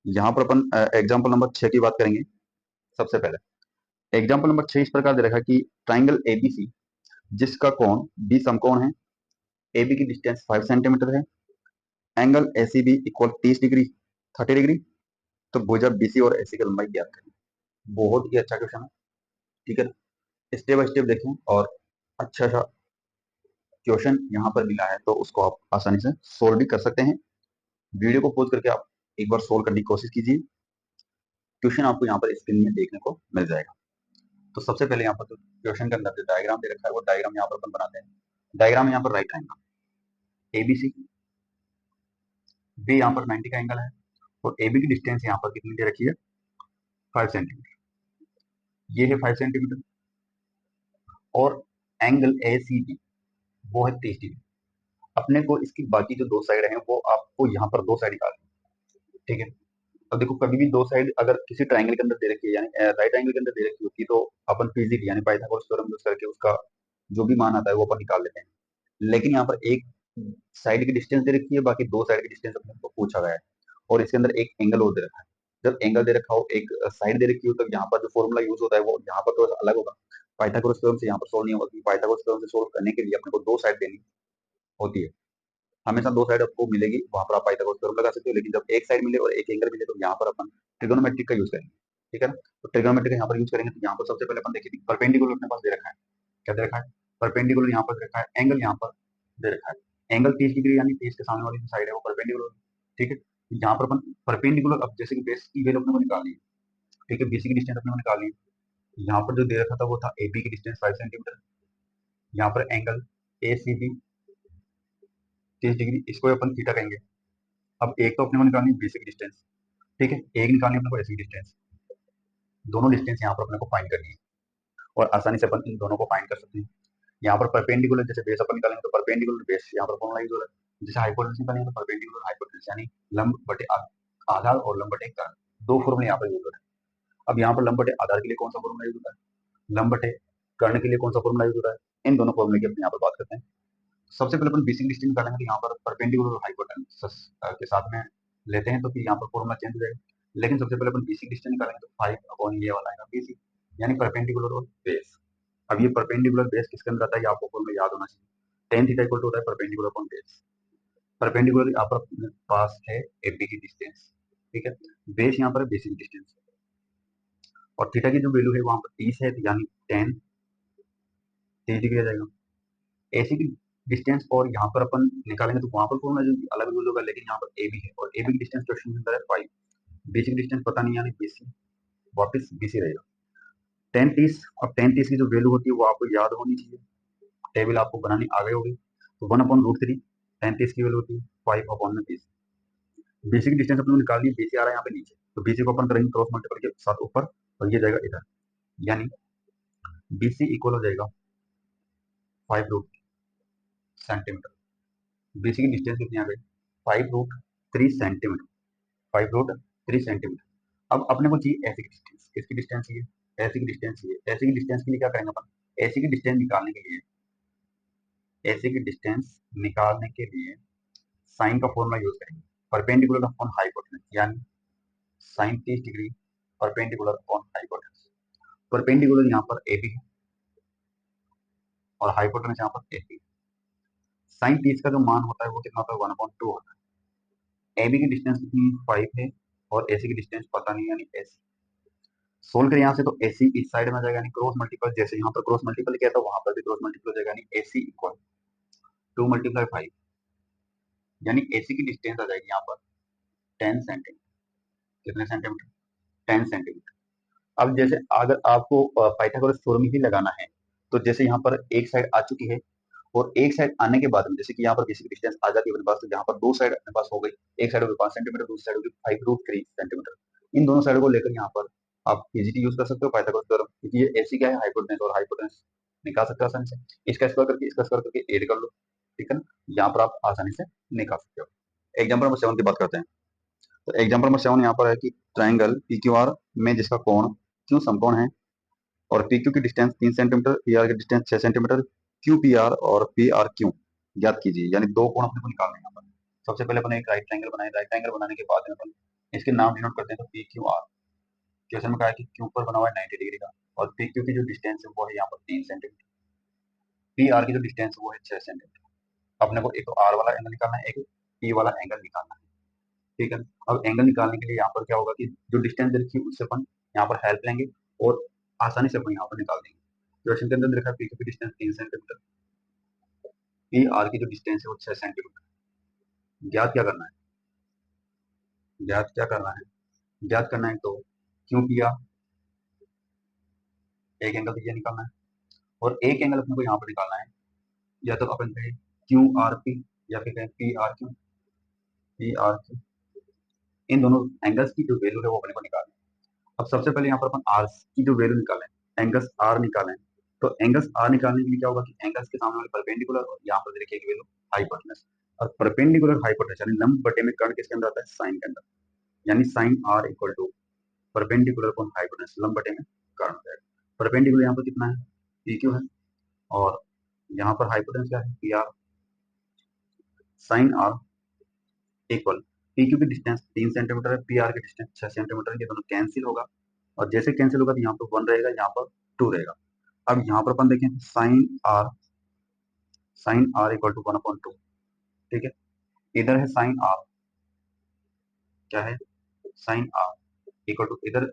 यहाँ पर अपन example number 6 की बात करेंगे। सबसे पहले एग्जाम्पल नंबर 6 इस प्रकार दे रखा है कि ट्राइंगल एबीसी जिसका कोण बी समकोण है, एबी की डिस्टेंस 5 सेंटीमीटर है, angle ACB equal 30 degree 30 degree. तो भुजा बीसी और एसी की लंबाई ज्ञात करें। बहुत ही अच्छा क्वेश्चन है, ठीक है। स्टेप बाय स्टेप देखें और अच्छा सा क्वेश्चन यहाँ पर मिला है तो उसको आप आसानी से सोल्व भी कर सकते हैं। वीडियो को पॉज करके आप एक बार सोल्व करने की कोशिश कीजिए। क्वेश्चन आपको यहाँ पर स्क्रीन में देखने को मिल जाएगा। तो सबसे पहले यहाँ पर तो क्वेश्चन के अंदर जो डायग्राम दे रखा है वो डायग्राम यहाँ पर अपन बनाते हैं। डायग्राम यहाँ पर राइट एंगल एबीसी, बी यहाँ पर 90 का एंगल है और एबी की डिस्टेंस यहाँ पर कितनी दे रखी है 5 सेंटीमीटर। ये है 5 सेंटीमीटर और एंगल ए सी बी वो है 30 डिग्री। अपने को इसकी बाकी जो दो साइड है वो आपको यहाँ पर दो साइड निकालनी है, ठीक है। अब देखो कभी भी दो साइड अगर किसी ट्राइंगल के अंदर दे रखी है यानी राइट एंगल के अंदर दे रखी होती है तो अपन पीजीडी यानी पाइथागोरस थ्योरम यूज करके उसका जो भी मान आता है वो अपन निकाल लेते हैं। लेकिन यहाँ पर एक साइड की डिस्टेंस दे रखी है, बाकी दो साइड की डिस्टेंस अपने को पूछा गया है और इसके अंदर एक एंगल और दे रखा है। जब एंगल दे रखा हो एक साइड दे रखी हो तब यहाँ पर जो फॉर्मूला यूज होता है वो यहाँ पर थोड़ा सा अलग होगा। पाइथागोरस थ्योरम से यहाँ पर सोल्व नहीं होगा। पाइथागोरस थ्योरम से सोल्व करने के लिए अपने को दो साइड देनी होती है। हमेशा दो साइड आपको मिलेगी, वहां पर आप पाइथागोरस थ्योरम लगा सकते हो। लेकिन जब एक साइड मिले और एक एंगल मिले तो यहाँ पर अपन ट्रिगोनोमेट्रिक का यूज करेंगे, ठीक है ना। तो ट्रिगोनोमेट्रिक का यहाँ पर यूज करेंगे तो यहाँ पर सबसे पहले अपन देखेंगे परपेंडिकुलर अपने पास दे रखा है। क्या दे रखा है? परपेंडिकुलर यहाँ पर दे रखा है, एंगल यहाँ पर दे रखा है। एंगल 30 डिग्री यानी 30 के सामने वाली जो साइड है वो परपेंडिकुलर, ठीक है। यहाँ पर अपन परपेंडिकुलर अब जैसे कि बेस की वैल्यू अपने को निकालनी है, ठीक है, बीसी की डिस्टेंस अपने को निकालनी है। यहाँ पर जो दे रखा था वो था एबी की डिस्टेंस 5 सेंटीमीटर। यहाँ पर angle A C B 30 degree, इसको अपन थीटा कहेंगे। अब एक तो अपने को निकालनी है बीसी की डिस्टेंस, ठीक है, एक निकालनी है अपने को एसी की डिस्टेंस। दोनों डिस्टेंस यहाँ पर अपने को फाइंड करनी है और आसानी से अपन इन दोनों को फाइंड कर सकते हैं। यहाँ पर परपेंडिकुलर जैसे बेस अपन निकालेंगे तो परपेंडिकुलर बेस यहाँ पर फॉर्मूला यूज हो रहा है। जैसे हाइपोटेन्यूज निकालेंगे तो परपेंडिकुलर हाइपोटेन्यूज यानी लंब बटे आधार और लंब बटे कर्ण, दो फॉर्मूले यहाँ पर यूज हो रहे हैं। अब यहाँ पर लंब बटे आधार के लिए कौन सा फॉर्मूला यूज होता है, लंब बटे कर्ण के लिए कौन सा फॉर्मूला यूज होता है, इन दोनों फॉर्मूले की अपन यहाँ पर बात करते हैं। सबसे पहले अपन बेसिक डिस्टेंस निकालेंगे तो यहाँ पर परपेंडिकुलर और हाइपोटेन्यूज के साथ में लेते हैं तो फिर यहाँ पर फॉर्मूला चेंज हो जाएगा। लेकिन सबसे पहले अपन बेसिक डिस्टेंस निकालेंगे तो 5 ये वाला आएगा बीसी यानी परपेंडिकुलर और बेस। अब ये परपेंडिकुलर बेस किसके अंदर आता है ये आपको फॉर्मूला याद होना चाहिए। टेन थीटा इक्वल टू होता है परपेंडिकुलर अपॉन बेस। परपेंडिकुलर यहाँ पर अपने पास है एबी की डिस्टेंस, ठीक है, बेस यहाँ पर बेसिक डिस्टेंस और थीटा की जो वैल्यू है वहां पर 30 है यानी 10 डिग्री आ जाएगा। एसी की डिस्टेंस और यहाँ पर अपन निकालेंगे तो वहां पर फॉर्मूला जो अलग यूज होगा, लेकिन यहाँ पर एबी है और एबी की डिस्टेंस क्वेश्चन के अंदर है 5। बेसिक डिस्टेंस पता नहीं यानी बीसी वापस बीसी रहेगा 10 30। अब 10 30 की जो वैल्यू होती है वो आपको याद होनी चाहिए, टेबल आपको बनानी आ गई होगी। तो 1/√3 10 30 की वैल्यू होती है 5/30। बेसिक डिस्टेंस अपने निकाल ली, बीसी आ रहा है यहाँ पे नीचे तो बीसी को अपन करेंगे क्रॉस मल्टीपल के साथ ऊपर और ये जाएगा इधर यानी बीसी इक्वल हो जाएगा 5√सेंटीमीटर। बीसी की डिस्टेंस कितनी आ गई 5√3 सेंटीमीटर, 5√3 सेंटीमीटर। अब अपने को चाहिए ऐसी की डिस्टेंस, किसकी डिस्टेंस ये ऐसी की डिस्टेंस ये ऐसी की डिस्टेंस के लिए क्या करेंगे अपन, ऐसी की डिस्टेंस निकालने के लिए ऐसी की डिस्टेंस निकालने के लिए साइन का फॉर्मूला यूज करेंगे परपेंडिकुलर अपॉन हाइपोटेन्यूज यानी sine 30 degree perpendicular upon hypotenuse. Perpendicular यहाँ पर एबी है और हाइपोटेन्यूज यहाँ पर एबी। साइन 30 का जो मान होता है वो कितना होता है 1/2 होता है। एबी की डिस्टेंस कितनी 5 है और एसी की डिस्टेंस पता नहीं यानी एसी। सोल्व करें यहाँ से तो एसी इस साइड में आ जाएगा यानी क्रॉस मल्टीपल, जैसे यहाँ पर क्रॉस मल्टीपल किया था वहां पर भी क्रॉस मल्टीपल हो जाएगा यानी एसी इक्वल 2 × 5 यानी एसी की डिस्टेंस आ जाएगी यहाँ पर 10 सेंटीमीटर। कितने सेंटीमीटर 10 सेंटीमीटर। अब जैसे अगर आपको पाइथागोरस थ्योरम ही लगाना है तो जैसे यहाँ पर एक साइड आ चुकी है और एक साइड आने के बाद में जैसे कि यहाँ पर बेसिक डिस्टेंस आ जाती है अपने पास तो यहाँ पर दो साइड अपने पास हो गई। एक साइड होगी 5 सेंटीमीटर, दूसरी साइड होगी 5√3 सेंटीमीटर। इन दोनों साइड को लेकर यहाँ पर आप पीजीटी यूज कर सकते हो पाइथागोरस थ्योरम, क्योंकि ये ऐसी क्या है हाइपोटेन्यूज और हाइपोटेन्यूज निकाल सकते हो आसानी से। इसका स्क्वायर करके एड कर लो, ठीक है ना। यहाँ पर आप आसानी से निकाल सकते हो। एग्जाम्पल नंबर 7 की बात करते हैं। तो एग्जाम्पल नंबर 7 यहाँ पर है कि ट्राइंगल पी क्यू आर में जिसका कोण क्यू समकोण है और पी क्यू की डिस्टेंस 3 सेंटीमीटर, पी आर की distance 6 centimetre, Q P are और पी आर क्यू ज्ञात कीजिए। यानी दो कोण अपने को निकालने हैं यहाँ पर। सबसे पहले अपन एक राइट ट्राइंगल बनाए, राइट ट्राइंगल बनाने के बाद में अपन इसके नाम डिनोट करते हैं तो पी क्यू आर। क्वेश्चन में कहा है कि क्यू पर बना हुआ है 90 डिग्री का, और पी क्यू की जो डिस्टेंस है वो है यहाँ पर 3 सेंटीमीटर, पी आर की जो डिस्टेंस है वो है 6 सेंटीमीटर। अपने को एक तो आर वाला एंगल निकालना है, एक पी वाला एंगल निकालना है। ठीक है, अब एंगल निकालने के लिए यहाँ पर क्या होगा कि जो डिस्टेंस दे रखी है उससे अपन यहाँ पर हेल्प लेंगे और आसानी से अपन यहाँ पर निकाल देंगे। क्वेश्चन के अंदर देखा है पी क्यू की डिस्टेंस 3 सेंटीमीटर, पी आर की जो डिस्टेंस है वो 6 सेंटीमीटर। ज्ञात क्या करना है, ज्ञात क्या करना है, ज्ञात करना है तो क्यू पी आर, एक एंगल तो ये निकालना है, और एक एंगल अपने को यहाँ पर निकालना है, या तो अपन कहें क्यू आर पी या फिर कहें P R Q, P R Q. इन दोनों एंगल्स की जो वैल्यू है वो अपने को निकालनी है। अब सबसे पहले यहाँ पर अपन आर की जो वैल्यू निकालें, एंगल्स आर निकालें, तो एंगल्स आर निकालने के लिए क्या होगा कि एंगल्स के सामने वाले परपेंडिकुलर और यहाँ पर देखिए वैल्यू हाइपोटेनस, और परपेंडिकुलर हाइपोटेनस यानी लंब बटे में कर्ण किसके अंदर आता है, साइन के अंदर, यानी sine R equal to perpendicular upon hypotenuse, लंब बटे में कर्ण हो जाएगा। परपेंडिकुलर यहाँ पर कितना है, पी क्यू है, और यहाँ पर हाइपोटेनस क्या है, P R. Sine R equal P Q की डिस्टेंस 3 सेंटीमीटर है, पी आर की डिस्टेंस 6 सेंटीमीटर है, ये दोनों कैंसिल होगा, और जैसे कैंसिल होगा तो यहाँ पर 1 रहेगा, यहाँ पर 2 रहेगा। अब यहाँ पर अपन देखें साइन आर इक्वल टू 1/2। ठीक है, इधर है साइन आर, क्या है, साइन आर इक्वल टू इधर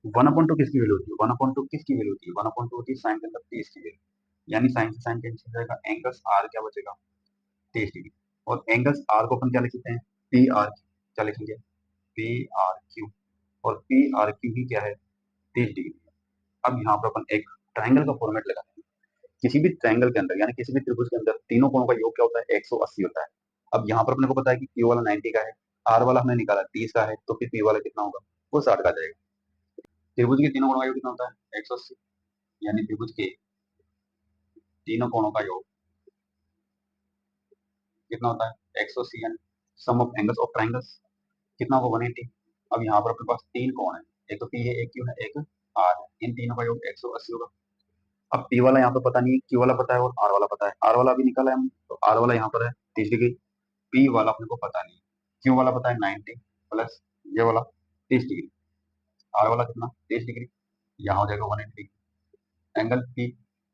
1/2 किसकी वैल्यू होती है, 1/2 किसकी वैल्यू होती है, 1/2 होती है साइन के अंदर 30 की वैल्यू, यानी साइन से साइन कैंसिल हो जाएगा, एंगल्स आर क्या बचेगा, 30 डिग्री। और एंगल्स आर को अपन क्या लिख सकते हैं, पी आर, क्या लिखेंगे, पी आर क्यू, और पी आर क्यू की क्या है, 30 डिग्री। अब यहाँ पर अपन एक ट्राइंगल का फॉर्मेट लगाते हैं। किसी भी ट्राइंगल के अंदर यानी किसी भी त्रिभुज के अंदर तीनों कोणों का योग क्या होता है, 180 होता है। अब यहाँ पर अपने को पता है कि Q वाला 90 का है, R वाला हमने निकाला 30 का है, तो फिर P वाला कितना होगा, वो 60 का आ जाएगा। त्रिभुज के तीनों कोणों का योग कितना होता है, 180, यानी त्रिभुज के तीनों कोणों का योग कितना होता है, 180, यानी सम ऑफ एंगल्स ऑफ ट्राइंगल्स कितना होगा, 180। अब यहाँ पर अपने पास तीन कोण है, एक तो P है, एक Q है, एक R है, इन तीनों का योग 180 होगा। अब P वाला यहाँ पर पता नहीं है, Q वाला पता है और R वाला पता है, R वाला अभी निकाला है हम, तो R वाला यहाँ पर है 30 डिग्री, P वाला अपने को पता नहीं है, Q वाला पता है 90 प्लस ये वाला 30 डिग्री, R वाला कितना 30 डिग्री, यहाँ हो जाएगा 180 डिग्री। एंगल P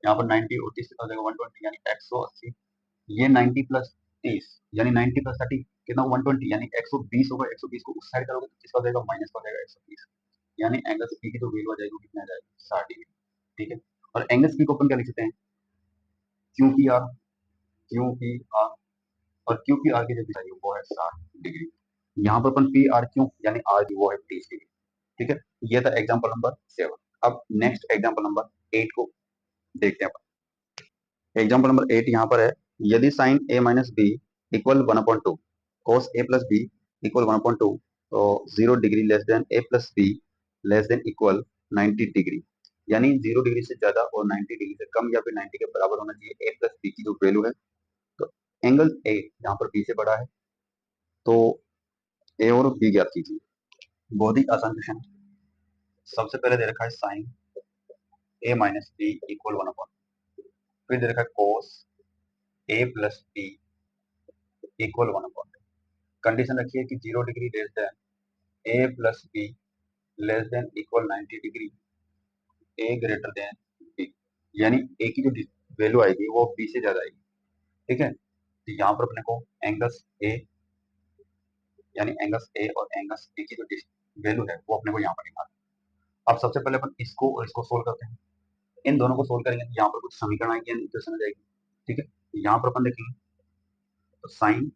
यहाँ पर 90 और 30 कितना हो जाएगा 120, यानी 180, ये 90 प्लस 30 यानी 90 प्लस 30 कितना 120, यानी 120 होगा। 120 को उस साइड करोगे तो किसका हो जाएगा, माइनस का हो जाएगा 120, यानी एंगल P की जो वैल्यू आ जाएगी वो कितना आ जाएगा, 60 डिग्री। ठीक है, और एंगल P को अपन क्या लिख सकते हैं, Q P R, Q P are, और क्यू पी आर की जो दिशा है वो है 60 डिग्री। यहाँ पर अपन पी आर क्यू यानी आर की वो है 30 डिग्री। ठीक है, ये था एग्जाम्पल नंबर 7। अब नेक्स्ट एग्जाम्पल नंबर 8 को देखते हैं अपन। एग्जाम्पल नंबर 8 यहाँ पर है, यदि sign A minus B equal 1/2, cos A plus B equal 1/2, तो 0 degree less than A plus B less than equal 90 degree, यानी 0 डिग्री से ज्यादा और 90 डिग्री से कम या फिर 90 के बराबर होना चाहिए ए प्लस बी की जो वैल्यू है। तो एंगल ए यहाँ पर बी से बड़ा है, तो ए और बी ज्ञात कीजिए। बहुत ही आसान क्वेश्चन। सबसे पहले दे रखा है sine A minus B equal 1/2, फिर दे रखा है cos A plus B equal 1/2। Condition रखी है कि 0 degree less than A plus B less than equal 90 degree, A greater than B, यानी ए की जो वैल्यू आएगी वो बी से ज्यादा आएगी। ठीक है, तो यहाँ पर अपने को एंगल्स ए यानी एंगल्स ए और एंगल्स बी की जो वैल्यू है वो अपने को यहाँ पर निकालना है। अब सबसे पहले अपन इसको और इसको सोल्व करते हैं। इन दोनों को सोल्व करेंगे तो यहाँ पर कुछ समीकरण आएंगे, इक्वेशन आ जाएगी। ठीक है, यहाँ पर अपन देखेंगे तो sine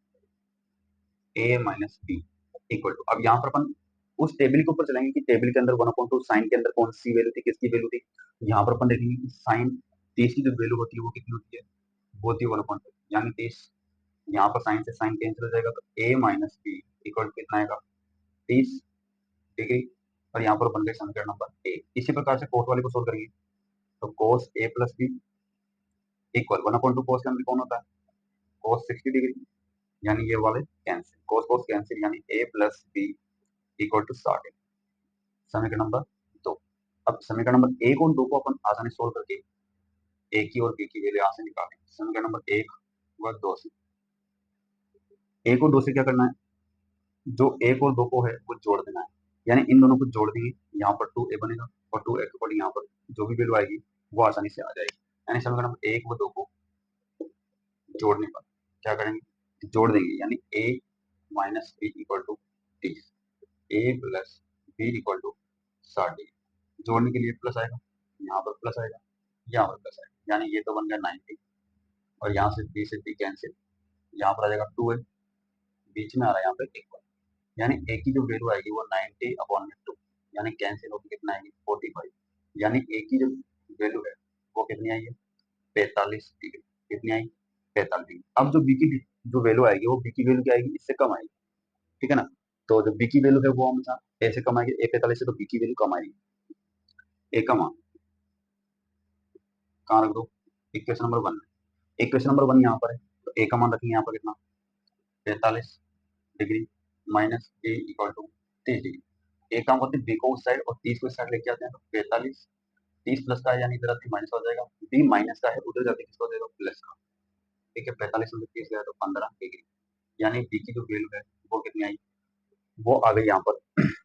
A minus B equal to, अब यहाँ पर अपन उस टेबल के ऊपर चलेंगे कि टेबल के अंदर 1/2 साइन के अंदर कौन सी वैल्यू थी, किसकी वैल्यू थी। यहाँ पर अपन देखेंगे कि साइन 30 की जो वैल्यू होती है वो कितनी होती है, वो होती है 1/2, यानी 30। यहाँ पर साइन से साइन कैंसिल हो जाएगा, तो ए माइनस बी इक्वल टू कितना आएगा, 30 डिग्री। और यहाँ पर बन गए समीकरण नंबर ए। इसी प्रकार से कोस वाले को सोल्व करेंगे, तो कोस ए प्लस बी इक्वल 1/2 कोस के अंदर कौन होता है, कोस 60 डिग्री, यानी ये वाले कैंसिल, कोस कोस कैंसिल, यानी ए प्लस बी इक्वल टू 60। समीकरण नंबर 2। अब समीकरण नंबर 1 और 2 को अपन आसानी सोल्व करके ए की और बी की वैल्यू यहाँ से निकालें। समीकरण नंबर 1 व 2 से, 1 और 2 से क्या करना है, जो एक और दो को है वो जोड़ देना है, यानी इन दोनों को जोड़ देंगे, यहाँ पर 2a बनेगा और 2a के अकॉर्डिंग यहाँ पर जो भी वैल्यू आएगी वो आसानी से आ जाएगी। यानी समीकरण नंबर 1 व 2 को जोड़ने पर क्या करेंगे, जोड़ देंगे, यानी a minus B equal to 30, a plus B equal to 60। जोड़ने के लिए प्लस आएगा, यहाँ पर प्लस आएगा, यहाँ पर प्लस आएगा, यानी ये तो बन गया 90 और यहाँ से बी कैंसिल, यहाँ पर आ जाएगा 2a, बीच में आ रहा है यहाँ पे इक्वल, यानी ए की जो वैल्यू आएगी वो 90 अपॉन में 2, यानी कैंसिल होकर कितना आएगी 45, यानी ए की जो वैल्यू है वो कितनी आई है 45 डिग्री, कितनी आई 45 डिग्री। अब जो बी की जो वैल्यू आएगी वो बी की वैल्यू क्या आएगी, इससे कम आएगी, ठीक है ना। तो जो बी की वैल्यू है वो हमेशा ए से कम आएगी, ए 45 से, तो बी की वैल्यू कम आएगी। ए का मान कहाँ रख दो, इक्वेशन नंबर 1 में, इक्वेशन नंबर 1 यहाँ पर है, तो ए का मान रखेंगे यहाँ पर कितना 45 degree minus A equal to 30 degree. एक काम करते हैं, बी को उस साइड और 30 को इस साइड लेके आते हैं, तो 45 30 प्लस का है, यानी इधर आते माइनस हो जाएगा, बी माइनस का है उधर जाके किसको दे दो प्लस का, ठीक है। 45 में 30 गया तो 15 डिग्री, यानी बी की जो वैल्यू है वो कितनी आई, वो आ गई यहाँ पर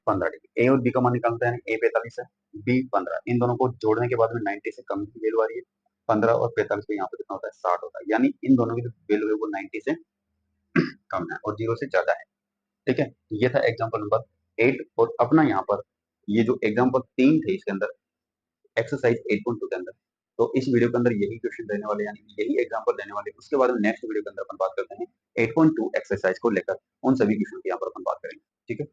15 डिग्री। ए और बी का मान निकालते हैं, ए 45 है, बी 15, इन दोनों को जोड़ने के बाद में 90 से कम की वैल्यू आ रही है, 15 और 45 पे यहाँ पर कितना होता है 60 होता है, यानी इन दोनों की जो वैल्यू है वो 90 से कम है और 0 से ज्यादा है, ठीक है। तो ये था एग्जाम्पल नंबर 8। और अपना यहाँ पर ये जो एग्जाम्पल 3 थे इसके अंदर एक्सरसाइज 8.2 के अंदर, तो इस वीडियो के अंदर यही क्वेश्चन रहने वाले, यानी यही एग्जाम्पल रहने वाले, उसके बाद में नेक्स्ट वीडियो के अंदर अपन बात करते हैं 8.2 एक्सरसाइज को लेकर, उन सभी क्वेश्चन की यहाँ पर अपन बात करेंगे, ठीक है।